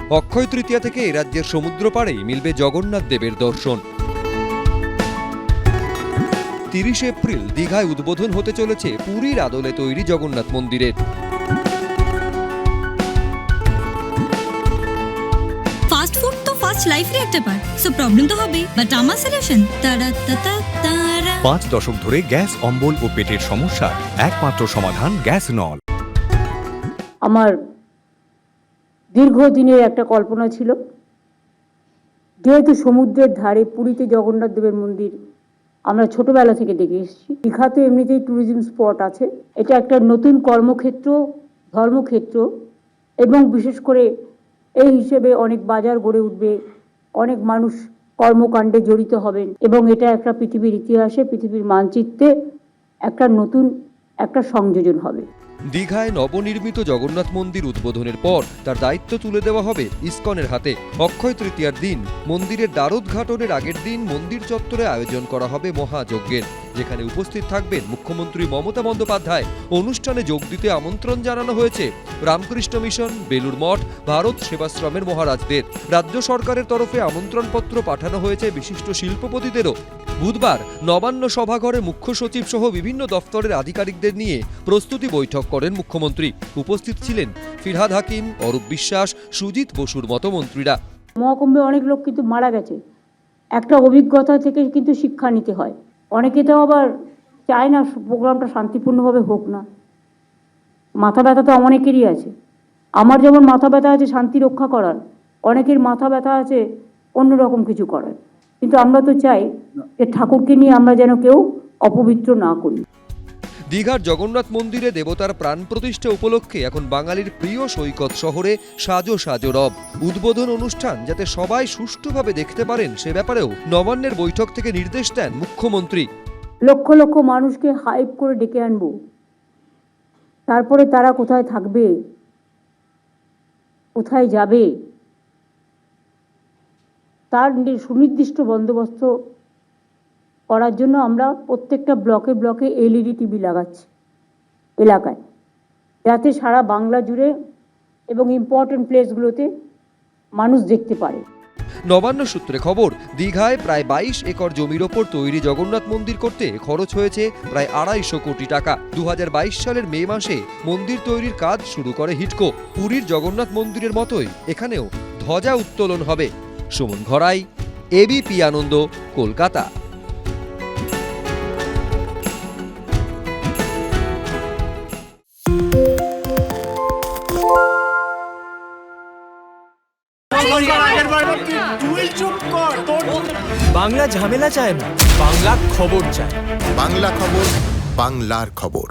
অক্ষয় তৃতীয়া থেকে রাজ্যের সমুদ্র পাড়েই মিলবে জগন্নাথ দেবের দর্শন। 30 এপ্রিল দীঘায় উদ্বোধন হতে চলেছে পুরীর আদলে তৈরি জগন্নাথ মন্দিরের। ফাস্ট ফুড তো ফাস্ট লাইফের একটা পার্ট, সো প্রবলেম তো হবে, বাট আমার সলিউশন তারা। 5 দশক ধরে গ্যাস, অম্বল ও পেটের সমস্যার একমাত্র সমাধান গ্যাস নল। আমার দীর্ঘদিনের একটা কল্পনা ছিল, যেহেতু সমুদ্রের ধারে পুরীতে জগন্নাথ দেবের মন্দির আমরা ছোটবেলা থেকে দেখে এসেছি, দীঘাতে এমনিতেই ট্যুরিজম স্পট আছে, এটা একটা নতুন কর্মক্ষেত্র, ধর্মক্ষেত্র, এবং বিশেষ করে এই হিসেবে অনেক বাজার গড়ে উঠবে, অনেক মানুষ কর্মকাণ্ডে জড়িত হবেন, এবং এটা একটা পৃথিবীর ইতিহাসে, পৃথিবীর মানচিত্রে একটা নতুন একটা সংযোজন হবে। দীঘায় নবনির্মিত জগন্নাথ মন্দির উদ্বোধনের পর তার দায়িত্ব তুলে দেওয়া হবে ইসকনের হাতে। অক্ষয় তৃতীয়ার দিন মন্দিরের দ্বারোদ্ঘাটনের আগের দিন মন্দির চত্বরে আয়োজন করা হবে মহাযজ্ঞের, যেখানে উপস্থিত থাকবেন মুখ্যমন্ত্রী মমতা বন্দ্যোপাধ্যায়। অনুষ্ঠানে যোগ দিতে আমন্ত্রণ জানানো হয়েছে রামকৃষ্ণ মিশন, বেলুড় মঠ, ভারত সেবাশ্রমের মহারাজদের। রাজ্য সরকারের তরফে আমন্ত্রণপত্র পাঠানো হয়েছে বিশিষ্ট শিল্পপতিদেরও। বুধবার নবান্ন সভাঘরে মুখ্য সচিব সহ বিভিন্ন দফতরের আধিকারিকদের নিয়ে প্রস্তুতি বৈঠক করেন মুখ্যমন্ত্রী। উপস্থিত ছিলেন ফিরহাদ হাকিম, অরূপ বিশ্বাস, সুজিত বসুর মতো মন্ত্রীরা। মহাকুম্ভে অনেক লোক কিন্তু মারা গেছে, একটা অভিজ্ঞতা থেকে কিন্তু শিক্ষা নিতে হয়। অনেকে তো আবার চায় না প্রোগ্রামটা শান্তিপূর্ণভাবে হোক না, মাথা ব্যথা তো অনেকেরই আছে। আমার যেমন মাথা ব্যথা আছে শান্তি রক্ষা করার, অনেকের মাথা ব্যথা আছে অন্যরকম কিছু করার, কিন্তু আমরা তো চাই যে ঠাকুরকে নিয়ে আমরা যেন কেউ অপবিত্র না করি। দীঘার জগন্নাথ মন্দিরে দেবতার প্রাণ প্রতিষ্ঠা উপলক্ষে এখন বাঙালির প্রিয় সৈকত শহরে সাজো সাজো রব। উদ্বোধন অনুষ্ঠান যাতে সবাই সুষ্ঠুভাবে দেখতে পারেন সে ব্যাপারেও নবান্নের বৈঠক থেকে নির্দেশ দেন মুখ্যমন্ত্রী। লক্ষ লক্ষ মানুষকে হাইপ করে ডেকে আনবো, তারপরে তারা কোথায় থাকবে, কোথায় যাবে, তার সুনির্দিষ্ট বন্দোবস্ত করার জন্য আমরা প্রত্যেকটা ব্লকে ব্লকে LED টিভি লাগাচ্ছি এলাকায়, যাতে সারা বাংলা জুড়ে এবং ইম্পর্টেন্ট প্লেসগুলোতে মানুষ দেখতে পারে। নবান্ন সূত্রে খবর, দীঘায় প্রায় 22 একর জমির ওপর তৈরি জগন্নাথ মন্দির করতে খরচ হয়েছে প্রায় 250 কোটি টাকা। 2022 সালের মে মাসে মন্দির তৈরির কাজ শুরু করে হিডকো। পুরীর জগন্নাথ মন্দিরের মতোই এখানেও ধ্বজা উত্তোলন হবে। সুমন ঘরাই, ABP আনন্দ, কলকাতা। বাংলা ঝামেলা চায় না, বাংলা খবর চায়। বাংলা খবর, বাংলার খবর।